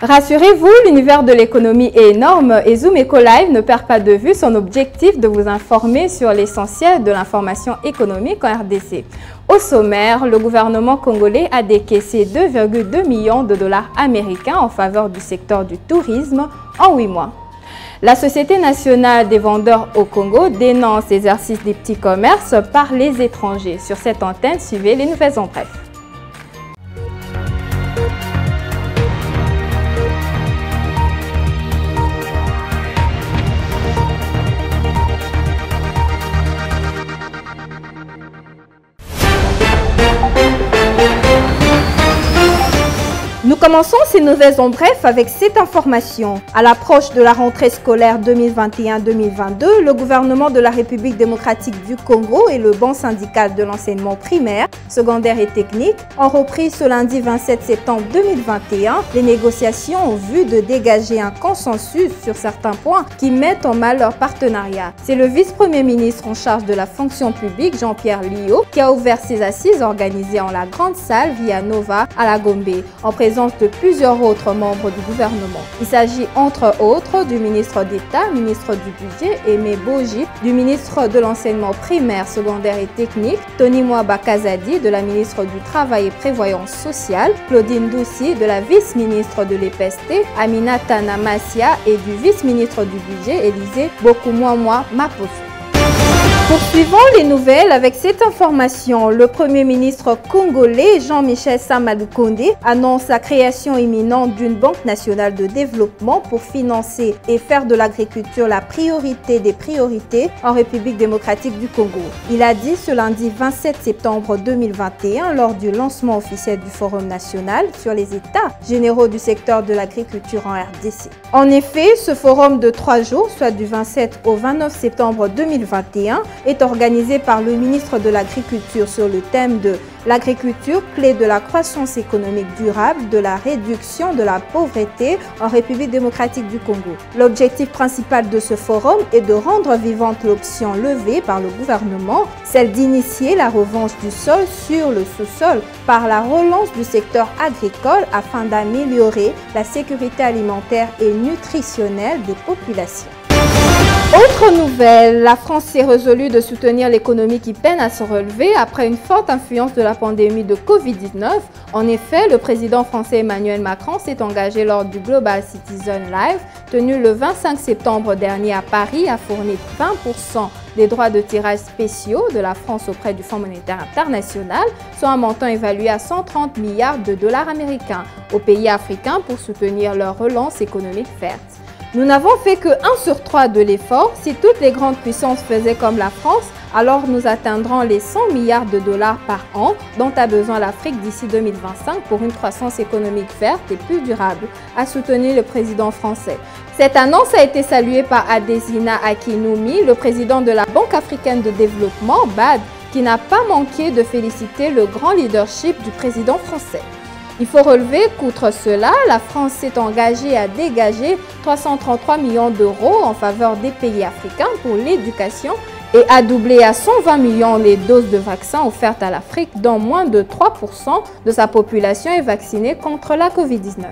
Rassurez-vous, l'univers de l'économie est énorme et Zoom Eco Live ne perd pas de vue son objectif de vous informer sur l'essentiel de l'information économique en RDC. Au sommaire, le gouvernement congolais a décaissé 2,2 millions de dollars américains en faveur du secteur du tourisme en 8 mois. La Société nationale des vendeurs au Congo dénonce l'exercice des petits commerces par les étrangers. Sur cette antenne, suivez les nouvelles en bref. Nous commençons ces nouvelles en bref avec cette information. À l'approche de la rentrée scolaire 2021-2022, le gouvernement de la République démocratique du Congo et le Banc syndical de l'enseignement primaire, secondaire et technique ont repris ce lundi 27 septembre 2021 les négociations en vue de dégager un consensus sur certains points qui mettent en mal leur partenariat. C'est le vice-premier ministre en charge de la fonction publique, Jean-Pierre Liot, qui a ouvert ses assises organisées en la grande salle Via Nova à la Gombe, en présence de plusieurs autres membres du gouvernement. Il s'agit entre autres du ministre d'État, ministre du Budget, Aimé Boji, du ministre de l'Enseignement primaire, secondaire et technique, Tony Mwaba Kazadi, de la ministre du Travail et Prévoyance sociale, Claudine Doussi, de la vice-ministre de l'EPST, Aminata Namasia et du vice-ministre du Budget, Élisée Bokumwamwa Maposo. Poursuivons les nouvelles avec cette information. Le Premier ministre congolais Jean-Michel Samadou Kondé annonce la création imminente d'une banque nationale de développement pour financer et faire de l'agriculture la priorité des priorités en République démocratique du Congo. Il a dit ce lundi 27 septembre 2021 lors du lancement officiel du Forum national sur les états généraux du secteur de l'agriculture en RDC. En effet, ce forum de 3 jours, soit du 27 au 29 septembre 2021, est organisé par le ministre de l'Agriculture sur le thème de l'agriculture, clé de la croissance économique durable, de la réduction de la pauvreté en République démocratique du Congo. L'objectif principal de ce forum est de rendre vivante l'option levée par le gouvernement, celle d'initier la revanche du sol sur le sous-sol par la relance du secteur agricole afin d'améliorer la sécurité alimentaire et nutritionnelle des populations. Autre nouvelle, la France s'est résolue de soutenir l'économie qui peine à se relever après une forte influence de la pandémie de Covid-19. En effet, le président français Emmanuel Macron s'est engagé lors du Global Citizen Live, tenu le 25 septembre dernier à Paris, à fournir 20% des droits de tirage spéciaux de la France auprès du Fonds monétaire international, soit un montant évalué à 130 milliards de dollars américains aux pays africains pour soutenir leur relance économique verte. Nous n'avons fait que 1 sur 3 de l'effort. Si toutes les grandes puissances faisaient comme la France, alors nous atteindrons les 100 milliards de dollars par an dont a besoin l'Afrique d'ici 2025 pour une croissance économique verte et plus durable, a soutenu le président français. Cette annonce a été saluée par Adesina Akinwumi, le président de la Banque africaine de développement, BAD, qui n'a pas manqué de féliciter le grand leadership du président français. Il faut relever qu'outre cela, la France s'est engagée à dégager 333 millions d'euros en faveur des pays africains pour l'éducation et à doubler à 120 millions les doses de vaccins offertes à l'Afrique, dont moins de 3% de sa population est vaccinée contre la Covid-19.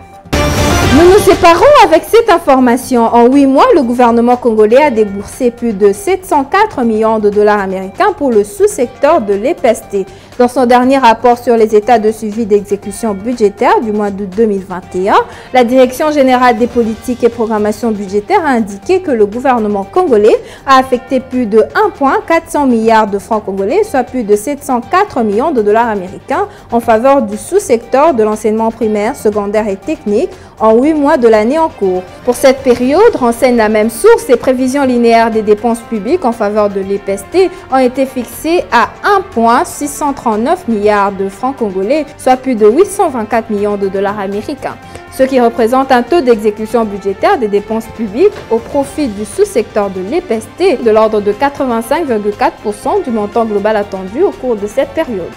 Nous nous séparons avec cette information. En 8 mois, le gouvernement congolais a déboursé plus de 704 millions de dollars américains pour le sous-secteur de l'EPST. Dans son dernier rapport sur les états de suivi d'exécution budgétaire du mois d'août 2021, la Direction générale des politiques et programmation budgétaire a indiqué que le gouvernement congolais a affecté plus de 1,4 milliard de francs congolais, soit plus de 704 millions de dollars américains en faveur du sous-secteur de l'enseignement primaire, secondaire et technique en 8 mois de l'année en cours. Pour cette période, renseigne la même source, les prévisions linéaires des dépenses publiques en faveur de l'EPST ont été fixées à 1,639 milliards de francs congolais, soit plus de 824 millions de dollars américains, ce qui représente un taux d'exécution budgétaire des dépenses publiques au profit du sous-secteur de l'EPST de l'ordre de 85,4% du montant global attendu au cours de cette période.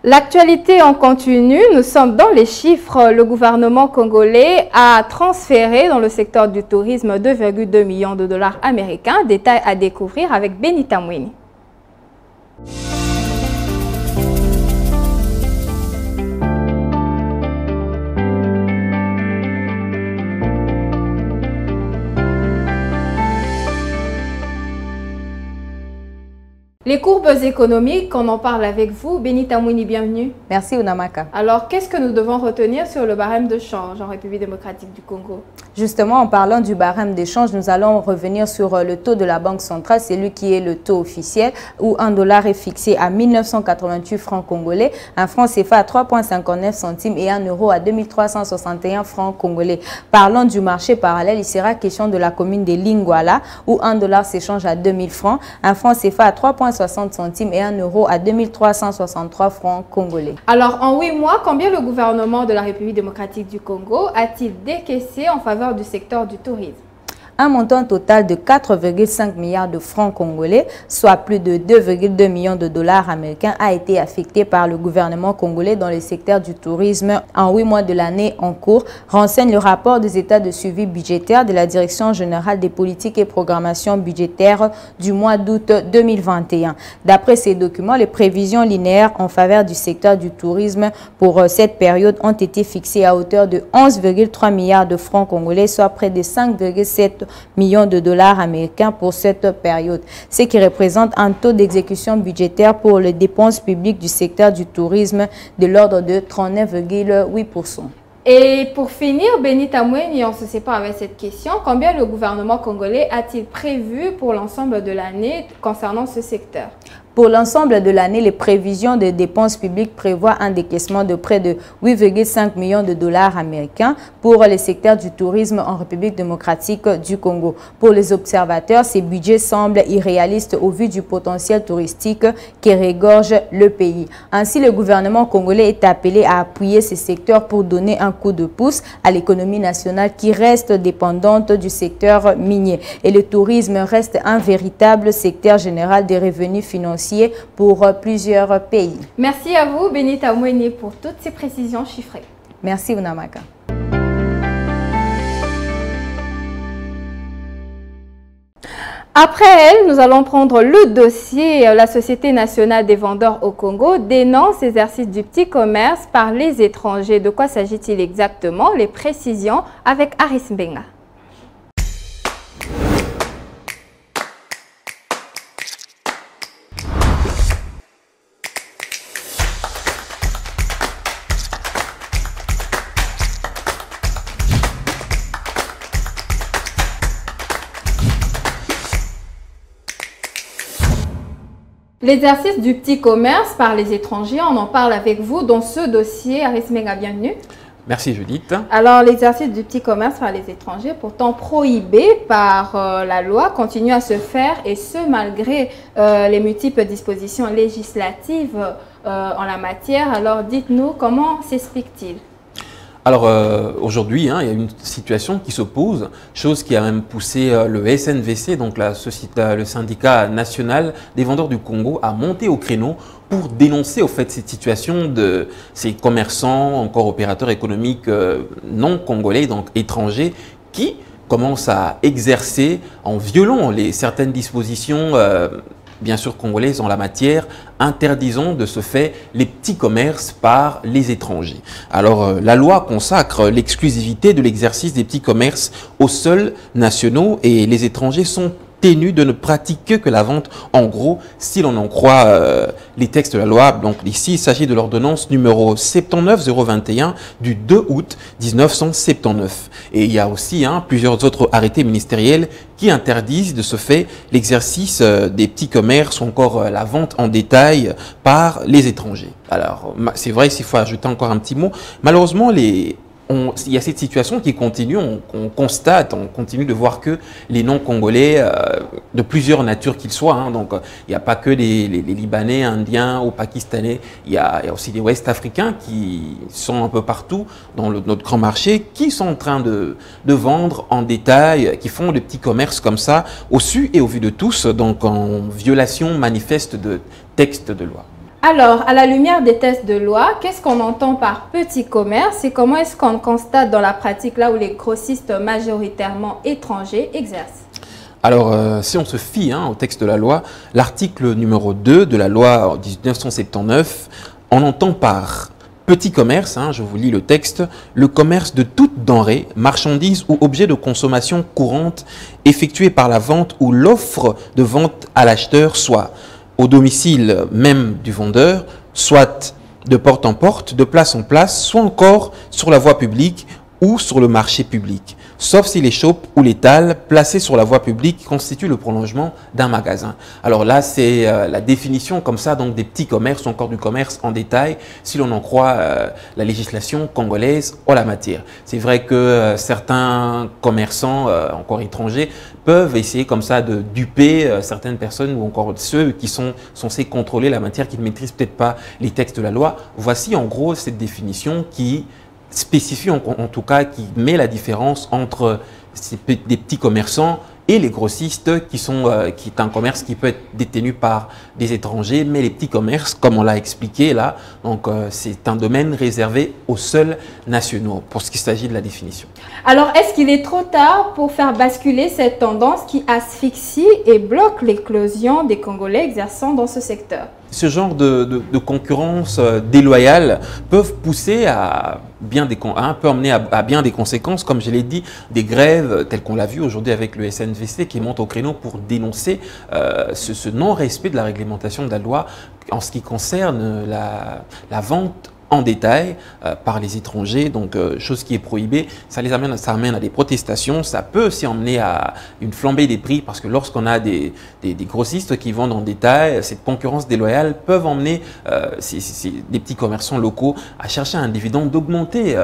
L'actualité en continu, nous sommes dans les chiffres. Le gouvernement congolais a transféré dans le secteur du tourisme 2,2 millions de dollars américains. Détails à découvrir avec Benita Mwini. Les courbes économiques, on en parle avec vous. Benita Mouini, bienvenue. Merci Unamaka. Alors, qu'est-ce que nous devons retenir sur le barème de change en République démocratique du Congo? Justement, en parlant du barème d'échange, nous allons revenir sur le taux de la Banque centrale, c'est lui qui est le taux officiel, où un dollar est fixé à 1988 francs congolais, un franc CFA à 3,59 centimes et un euro à 2361 francs congolais. Parlant du marché parallèle, il sera question de la commune de Lingwala, où un dollar s'échange à 2000 francs, un franc CFA à 3,60 centimes et un euro à 2363 francs congolais. Alors, en 8 mois, combien le gouvernement de la République démocratique du Congo a-t-il décaissé en faveur du secteur du tourisme? Un montant total de 4,5 milliards de francs congolais, soit plus de 2,2 millions de dollars américains, a été affecté par le gouvernement congolais dans le secteur du tourisme en 8 mois de l'année en cours, renseigne le rapport des états de suivi budgétaire de la Direction générale des politiques et programmation budgétaire du mois d'août 2021. D'après ces documents, les prévisions linéaires en faveur du secteur du tourisme pour cette période ont été fixées à hauteur de 11,3 milliards de francs congolais, soit près de 5,7 millions de dollars américains pour cette période, ce qui représente un taux d'exécution budgétaire pour les dépenses publiques du secteur du tourisme de l'ordre de 39,8%. Et pour finir, Benita Mouini, on se sépare avec cette question. Combien le gouvernement congolais a-t-il prévu pour l'ensemble de l'année concernant ce secteur? Pour l'ensemble de l'année, les prévisions de dépenses publiques prévoient un décaissement de près de 8,5 millions de dollars américains pour les secteurs du tourisme en République démocratique du Congo. Pour les observateurs, ces budgets semblent irréalistes au vu du potentiel touristique qui regorge le pays. Ainsi, le gouvernement congolais est appelé à appuyer ces secteurs pour donner un coup de pouce à l'économie nationale qui reste dépendante du secteur minier. Et le tourisme reste un véritable secteur général des revenus financiers pour plusieurs pays. Merci à vous, Benita Mouini, pour toutes ces précisions chiffrées. Merci, Unamaka. Après elle, nous allons prendre le dossier. La Société nationale des vendeurs au Congo dénonce l'exercice du petit commerce par les étrangers. De quoi s'agit-il exactement? Les précisions avec Aris Mbenga. L'exercice du petit commerce par les étrangers, on en parle avec vous dans ce dossier. Aris Mbenga, bienvenue. Merci Judith. Alors, l'exercice du petit commerce par les étrangers, pourtant prohibé par la loi, continue à se faire, et ce malgré les multiples dispositions législatives en la matière. Alors, dites-nous, comment s'explique-t-il? Alors aujourd'hui, il y a une situation qui s'oppose, chose qui a même poussé le SNVC, donc le syndicat national des vendeurs du Congo, à monter au créneau pour dénoncer au fait cette situation de ces commerçants, encore opérateurs économiques non congolais, donc étrangers, qui commencent à exercer en violant certaines dispositions bien sûr congolaises en la matière, interdisant de ce fait les petits commerces par les étrangers. Alors la loi consacre l'exclusivité de l'exercice des petits commerces aux seuls nationaux et les étrangers sont tenus de ne pratiquer que la vente en gros, si l'on en croit les textes de la loi. Donc ici, il s'agit de l'ordonnance numéro 79021 du 2 août 1979. Et il y a aussi plusieurs autres arrêtés ministériels qui interdisent de ce fait l'exercice des petits commerces ou encore la vente en détail par les étrangers. Alors, c'est vrai, s'il faut ajouter encore un petit mot, malheureusement, il y a cette situation qui continue, on constate, on continue de voir que les non-congolais, de plusieurs natures qu'ils soient, donc il n'y a pas que les Libanais, Indiens ou Pakistanais, il y a aussi des Ouest-Africains qui sont un peu partout dans notre grand marché, qui sont en train de vendre en détail, qui font des petits commerces comme ça, au su et au vu de tous, donc en violation manifeste de textes de loi. Alors, à la lumière des textes de loi, qu'est-ce qu'on entend par petit commerce et comment est-ce qu'on constate dans la pratique là où les grossistes majoritairement étrangers exercent? Alors, si on se fie au texte de la loi, l'article numéro 2 de la loi 1979, on entend par petit commerce, je vous lis le texte, le commerce de toute denrée, marchandise ou objet de consommation courante effectué par la vente ou l'offre de vente à l'acheteur, soit au domicile même du vendeur, soit de porte en porte, de place en place, soit encore sur la voie publique ou sur le marché public, sauf si les chopes ou les talles placées sur la voie publique constituent le prolongement d'un magasin. Alors là, c'est la définition comme ça, donc des petits commerces ou encore du commerce en détail, si l'on en croit la législation congolaise en la matière. C'est vrai que certains commerçants, encore étrangers, peuvent essayer comme ça de duper certaines personnes ou encore ceux qui sont censés contrôler la matière, qui ne maîtrisent peut-être pas les textes de la loi. Voici en gros cette définition qui spécifie en tout cas, qui met la différence entre des petits commerçants et les grossistes qui est un commerce qui peut être détenu par des étrangers, mais les petits commerces, comme on l'a expliqué là, donc c'est un domaine réservé aux seuls nationaux pour ce qui s'agit de la définition. Alors, est-ce qu'il est trop tard pour faire basculer cette tendance qui asphyxie et bloque l'éclosion des Congolais exerçant dans ce secteur? Ce genre de concurrence déloyale peuvent pousser à peut emmener à bien des conséquences, comme je l'ai dit, des grèves telles qu'on l'a vu aujourd'hui avec le SNVC qui monte au créneau pour dénoncer ce non-respect de la réglementation de la loi en ce qui concerne la vente en détail par les étrangers, donc chose qui est prohibée, ça amène à des protestations, ça peut aussi emmener à une flambée des prix parce que lorsqu'on a des grossistes qui vendent en détail, cette concurrence déloyale peut emmener des petits commerçants locaux à chercher un dividende, d'augmenter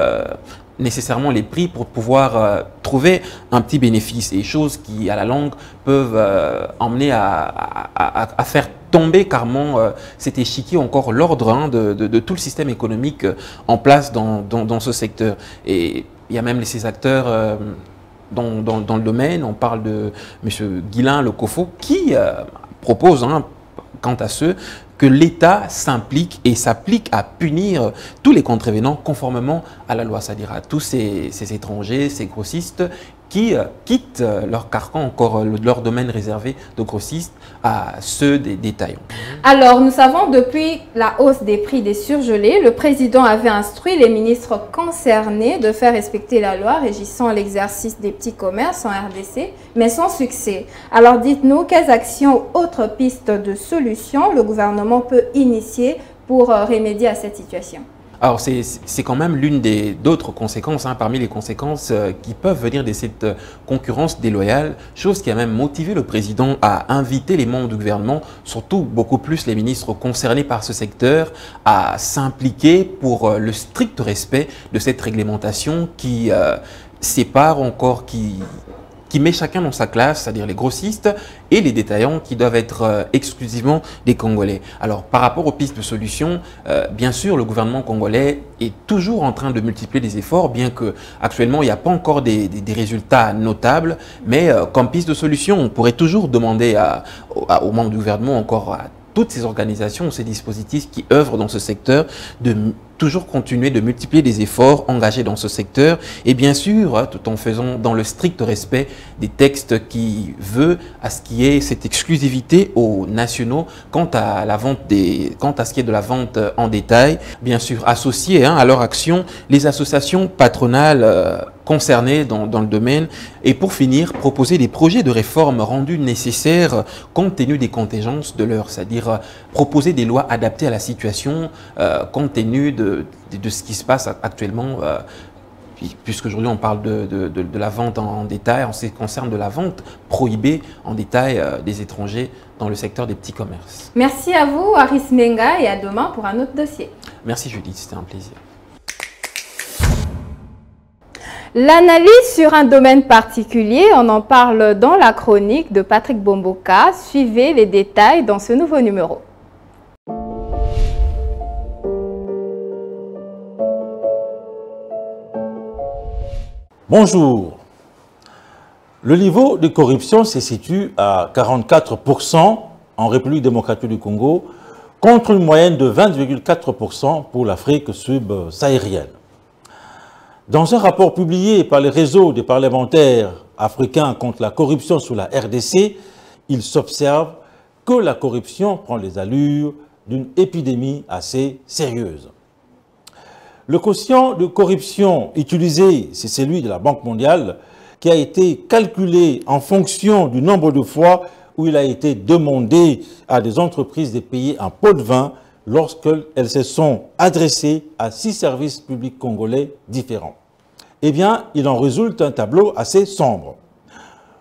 nécessairement les prix pour pouvoir trouver un petit bénéfice, et choses qui à la longue peuvent emmener à faire tomber carrément cet échiquier, encore l'ordre de tout le système économique en place dans ce secteur. Et il y a même ces acteurs dans le domaine, on parle de M. Guilain Lekofo qui propose, quant à ceux, que l'État s'implique et s'applique à punir tous les contrevenants conformément à la loi, c'est-à-dire à tous ces étrangers, ces grossistes qui quittent leur carcan, encore leur domaine réservé de grossistes, à ceux des détaillants. Alors, nous savons depuis la hausse des prix des surgelés, le président avait instruit les ministres concernés de faire respecter la loi régissant l'exercice des petits commerces en RDC, mais sans succès. Alors, dites-nous, quelles actions ou autres pistes de solutions le gouvernement peut initier pour remédier à cette situation? Alors, c'est quand même l'une d'autres conséquences, parmi les conséquences qui peuvent venir de cette concurrence déloyale, chose qui a même motivé le président à inviter les membres du gouvernement, surtout beaucoup plus les ministres concernés par ce secteur, à s'impliquer pour le strict respect de cette réglementation qui sépare encore, qui met chacun dans sa classe, c'est-à-dire les grossistes et les détaillants qui doivent être exclusivement des Congolais. Alors, par rapport aux pistes de solutions, bien sûr, le gouvernement congolais est toujours en train de multiplier les efforts, bien qu'actuellement, il n'y a pas encore des résultats notables, mais comme piste de solution, on pourrait toujours demander aux membres du gouvernement, encore à toutes ces organisations, ces dispositifs qui œuvrent dans ce secteur, de toujours continuer de multiplier les efforts engagés dans ce secteur, et bien sûr, tout en faisant dans le strict respect des textes qui veut à ce qui est cette exclusivité aux nationaux quant à ce qui est de la vente en détail. Bien sûr, associer à leur action les associations patronales concernées dans le domaine, et pour finir, proposer des projets de réforme rendus nécessaires compte tenu des contingences de l'heure, c'est-à-dire proposer des lois adaptées à la situation compte tenu de ce qui se passe actuellement, puisqu'aujourd'hui on parle de la vente en détail, en ce qui concerne de la vente prohibée en détail des étrangers dans le secteur des petits commerces. Merci à vous, Aris Menga, et à demain pour un autre dossier. Merci Judith, c'était un plaisir. L'analyse sur un domaine particulier, on en parle dans la chronique de Patrick Bomboka. Suivez les détails dans ce nouveau numéro. Bonjour. Le niveau de corruption se situe à 44% en République démocratique du Congo, contre une moyenne de 20,4% pour l'Afrique subsaharienne. Dans un rapport publié par le réseau des parlementaires africains contre la corruption sous la RDC, il s'observe que la corruption prend les allures d'une épidémie assez sérieuse. Le quotient de corruption utilisé, c'est celui de la Banque mondiale, qui a été calculé en fonction du nombre de fois où il a été demandé à des entreprises de payer un pot de vin lorsqu'elles se sont adressées à 6 services publics congolais différents. Eh bien, il en résulte un tableau assez sombre.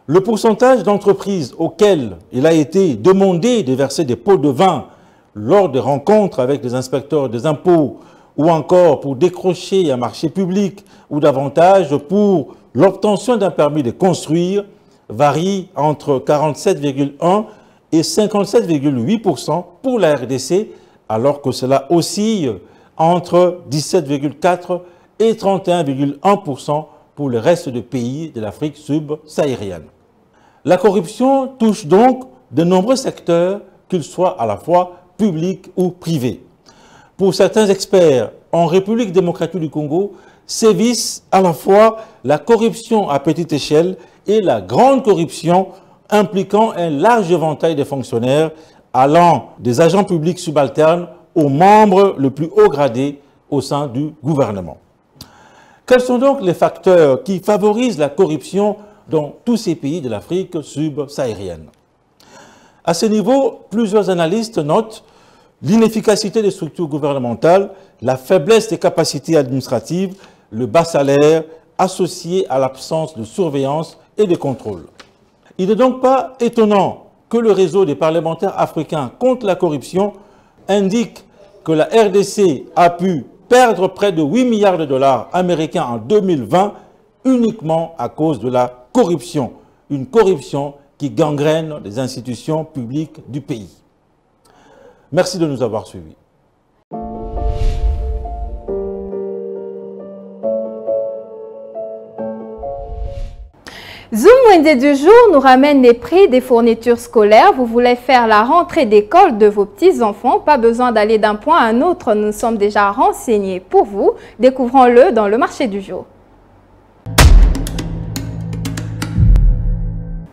Le pourcentage d'entreprises auxquelles il a été demandé de verser des pots de vin lors des rencontres avec les inspecteurs des impôts ou encore pour décrocher un marché public ou davantage pour l'obtention d'un permis de construire varie entre 47,1 et 57,8% pour la RDC, alors que cela oscille entre 17,4 et 31,1% pour le reste des pays de l'Afrique subsaharienne. La corruption touche donc de nombreux secteurs, qu'ils soient à la fois publics ou privés. Pour certains experts, en République démocratique du Congo, sévissent à la fois la corruption à petite échelle et la grande corruption impliquant un large éventail de fonctionnaires allant des agents publics subalternes aux membres le plus haut gradés au sein du gouvernement. Quels sont donc les facteurs qui favorisent la corruption dans tous ces pays de l'Afrique subsaharienne? À ce niveau, plusieurs analystes notent l'inefficacité des structures gouvernementales, la faiblesse des capacités administratives, le bas salaire associé à l'absence de surveillance et de contrôle. Il n'est donc pas étonnant que le réseau des parlementaires africains contre la corruption indique que la RDC a pu perdre près de 8 milliards de dollars américains en 2020 uniquement à cause de la corruption, une corruption qui gangrène les institutions publiques du pays. Merci de nous avoir suivis. Zoom Wednesday du jour nous ramène les prix des fournitures scolaires. Vous voulez faire la rentrée d'école de vos petits-enfants, pas besoin d'aller d'un point à un autre, nous sommes déjà renseignés pour vous. Découvrons-le dans le marché du jour.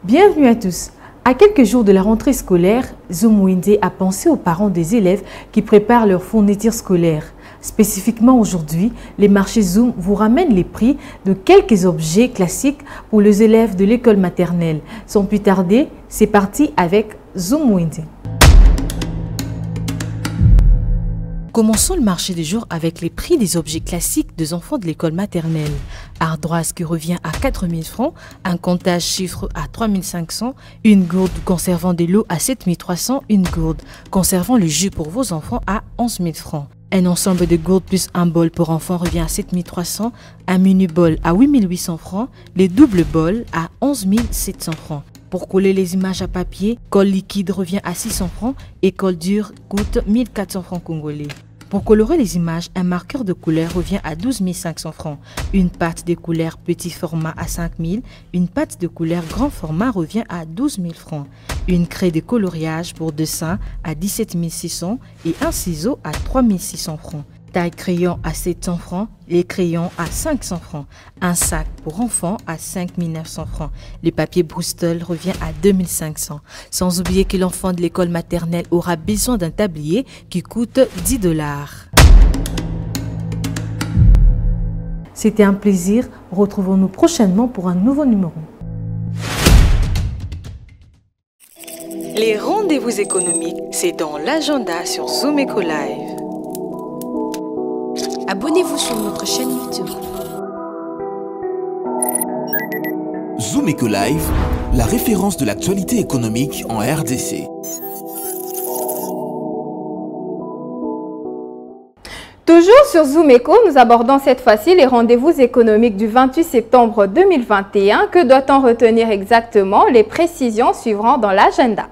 Bienvenue à tous. À quelques jours de la rentrée scolaire, Zoom Wednesday a pensé aux parents des élèves qui préparent leurs fournitures scolaires. Spécifiquement aujourd'hui, les marchés Zoom vous ramènent les prix de quelques objets classiques pour les élèves de l'école maternelle. Sans plus tarder, c'est parti avec Zoom Wednesday. Commençons le marché du jour avec les prix des objets classiques des enfants de l'école maternelle. Ardoise qui revient à 4 000 francs, un comptage chiffre à 3 500, une gourde conservant de l'eau à 7 300, une gourde conservant le jus pour vos enfants à 11 000 francs. Un ensemble de gourdes plus un bol pour enfants revient à 7 300, un mini-bol à 8 800 francs, les doubles bols à 11 700 francs. Pour coller les images à papier, colle liquide revient à 600 francs et colle dure coûte 1 400 francs congolais. Pour colorer les images, un marqueur de couleur revient à 12 500 francs. Une pâte de couleur petit format à 5 000, une pâte de couleur grand format revient à 12 000 francs. Une craie de coloriage pour dessin à 17 600 et un ciseau à 3 600 francs. Taille crayon à 700 francs, les crayons à 500 francs. Un sac pour enfants à 5 900 francs. Le papier Bristol revient à 2 500. Sans oublier que l'enfant de l'école maternelle aura besoin d'un tablier qui coûte 10 $. C'était un plaisir. Retrouvons-nous prochainement pour un nouveau numéro. Les rendez-vous économiques, c'est dans l'agenda sur Zoom Eco Live. Abonnez-vous sur notre chaîne YouTube. Zoom Eco Live, la référence de l'actualité économique en RDC. Toujours sur Zoom Eco, nous abordons cette fois-ci les rendez-vous économiques du 28 septembre 2021. Que doit-on retenir exactement? Les précisions suivront dans l'agenda.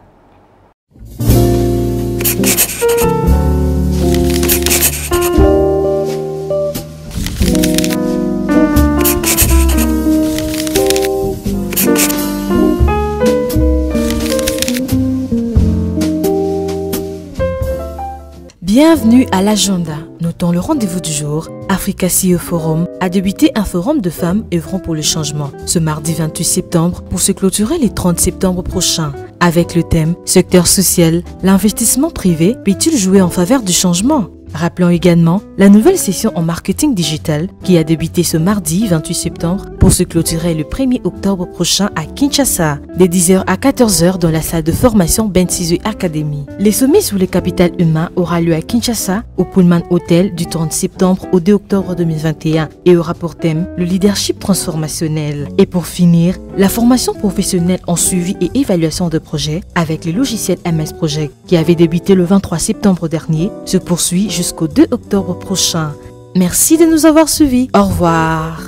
Bienvenue à l'agenda. Notons le rendez-vous du jour. Africa CEO Forum a débuté un forum de femmes œuvrant pour le changement ce mardi 28 septembre pour se clôturer le 30 septembre prochain. Avec le thème secteur social, l'investissement privé peut-il jouer en faveur du changement? Rappelons également La nouvelle session en marketing digital qui a débuté ce mardi 28 septembre pour se clôturer le 1er octobre prochain à Kinshasa, de 10h à 14h dans la salle de formation Bensizwe Academy. Les sommets sur le capital humain aura lieu à Kinshasa, au Pullman Hotel du 30 septembre au 2 octobre 2021 et aura pour thème le leadership transformationnel. Et pour finir, la formation professionnelle en suivi et évaluation de projets avec le logiciel MS Project qui avait débuté le 23 septembre dernier se poursuit jusqu'au 2 octobre prochain. Merci de nous avoir suivis. Au revoir.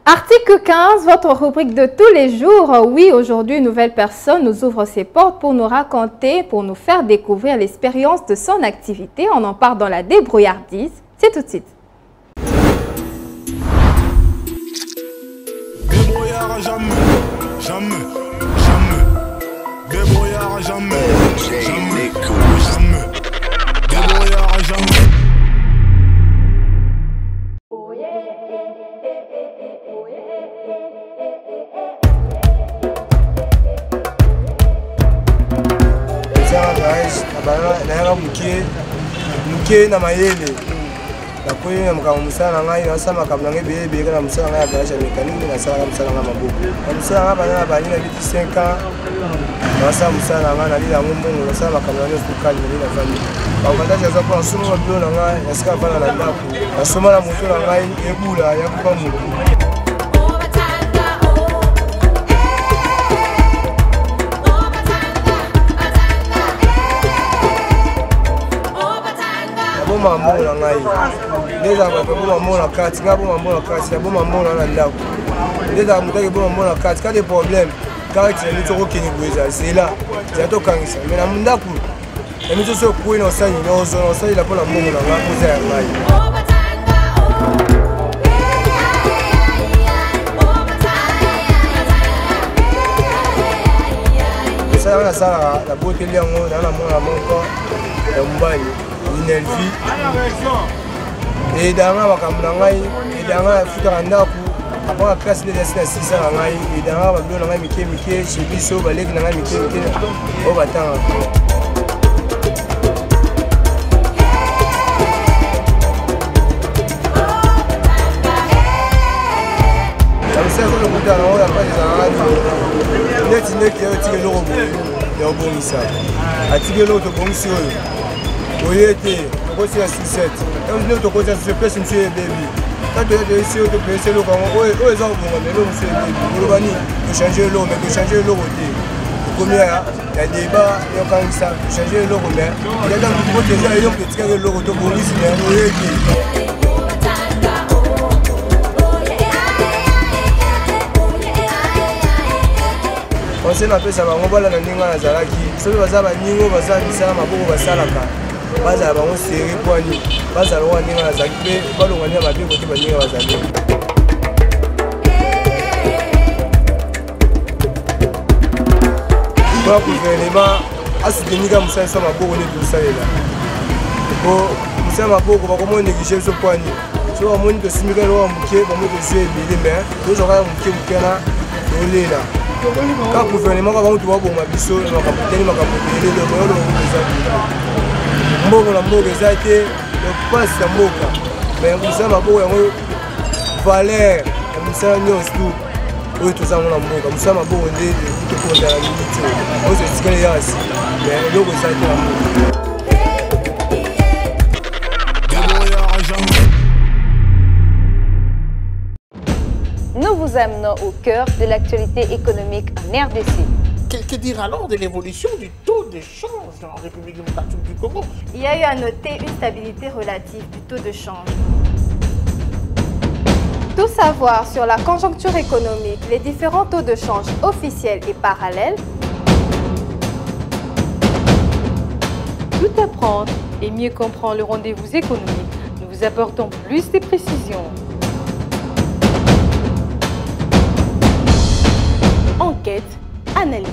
Article 15, votre rubrique de tous les jours. Oui, aujourd'hui, une nouvelle personne nous ouvre ses portes pour nous raconter, pour nous faire découvrir l'expérience de son activité. On en parle dans la débrouillardise. C'est tout de suite. Débrouillard jamais, jamais, jamais. Débrouillard jamais, jamais, jamais. Débrouillard jamais. Muke na mayele na koyi na makamu musala ngai na sama kabla ngai bebe kana musala ngai garage mécanique na sala musala ngai maboko na musala ngai bana bani na 5 ans na sama musala ngai na lila ngombo na sama kabla ngai kukali na famille ba ukataja za kwa sumo wa bilo na ngai na sika bana na ndako na soma na moto na ngai ebula ya kupa mutu. Mambo na ngai ndeza ba mambo na kati ngabo mambo na kati ya mambo na ndako ndeza mutaki bo mambo na kati ka des problèmes quand tu es trop kini bweza c'est là tu as to kangisa mais na ndako et nous so ko ina sani no zo no sani la pona mambo na ngako za ya ngai ça na sala la beauté liango na mona monko ya mbayi Nelvi et dans la Wakamlangai et dans la Futaranda après la classe de la 6 ans et dans la Babylone na Mike chez Bisso Balek na Mike au Batang. Ça c'est le coup dans la pas des net qui a tiré le robot et au bon ça a tiré l'autre bon sur oui, c'est la sucette. On est au côté de ce person, c'est baby. Quand tu es ici, tu peux essayer le comment. Oui, ils ont mais l'eau, c'est baby. Tu changer l'eau, mais tu changer l'eau. Combien il y a des débats, il y a quand même ça. Tu changer l'eau, mais il y a dans le côté déjà, il y a des tirer l'eau, tu peux ici, mais oui. On sait un peu ça, on va la ninga na zalaki. Celui qui va ça, ningo va ça, ça ma beaucoup va ça la carte. Baza bango série kwani baza lo wani na zakpe balo wani ba bi ko te bani wa zali kwa gouvernement asidenika musa so maboko ne tout ça là ko musa maboko ba ko mo négliger so kwani so ba mo ni to simika lo muke ba mo to jouer bile mais to zo ka muke mukena to lela ka gouvernement ka ba mo to ba bo mabiso na ka muteni makapotele do lo lo mboka na mboka eza te pasi ya mboka me mosala maboko yango valeur ya misala nyonso tu oyo tozango na mboka mosala maboko nde tokondana miniti oyo etikali yasi me eloko eza te na mboka. Nous vous amenons au cœur de l'actualité économique en RDC. Que dire alors de l'évolution du taux de change en République démocratique du Congo? Il y a eu à noter une stabilité relative du taux de change. Tout savoir sur la conjoncture économique, les différents taux de change officiels et parallèles. Tout apprendre et mieux comprendre le rendez-vous économique. Nous vous apportons plus de précisions. Enquête, analyse,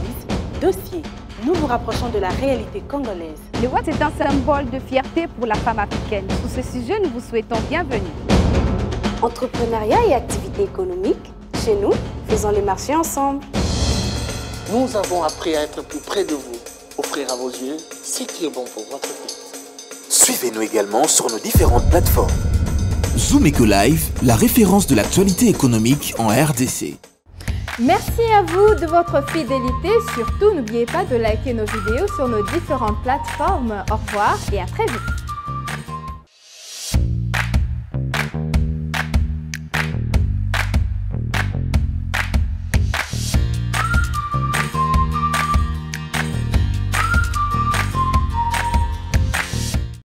dossier. Nous vous rapprochons de la réalité congolaise. Le Watt est un symbole de fierté pour la femme africaine. Sur ce sujet, nous vous souhaitons bienvenue. Entrepreneuriat et activité économique, chez nous, faisons le marché ensemble. Nous avons appris à être plus près de vous. offrir à vos yeux ce qui est bon pour votre vie. Suivez-nous également sur nos différentes plateformes. Zoom Eco Live, la référence de l'actualité économique en RDC. Merci à vous de votre fidélité. Surtout, n'oubliez pas de liker nos vidéos sur nos différentes plateformes. Au revoir et à très vite.